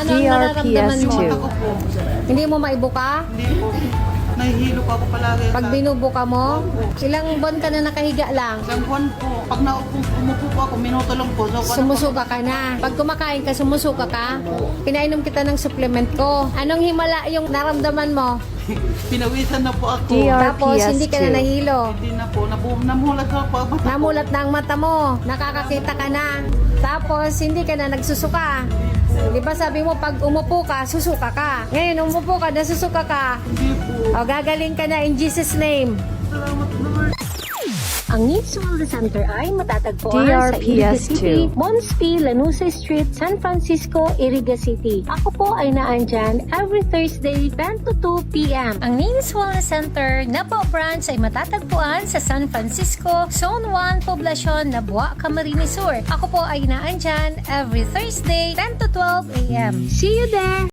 Ano ang nararamdaman mo? DRPS2. Ako po. Hindi mo maibuka? Hindi po. Nahihilo po ako palagi. Pag binubuka mo? Ilang buwan ka na nakahiga lang? Isang buwan po. Pag umupo po ako, minuto lang po. So, Sumusuka ka na. Pag kumakain ka, sumusuka ka. Pinainom kita ng supplement ko. Anong himala yung naramdaman mo? Pinawisan na po ako. Tapos hindi ka na nahilo. Hindi na po. Namulat na po ako. Namulat na ang mata mo. Nakakakita ka na. Tapos hindi ka na nagsusuka. Di ba sabi mo pag umupo ka, susuka ka. Ngayon umupo ka, nasusuka ka. Hindi po. O gagaling ka na in Jesus name. Salamat Lord. Ang Needs World Center ay matatagpuan sa Iriga DRPS2. City, Mons P. Lanuza Street, San Francisco, Iriga City. Ako po ay naandyan every Thursday 10 to 2 p.m. Ang Needs World Center na po branch ay matatagpuan sa San Francisco, Zone 1, Poblacion, Nabua, Camarines Sur. Ako po ay naandyan every Thursday 10 to 12 a.m. See you there!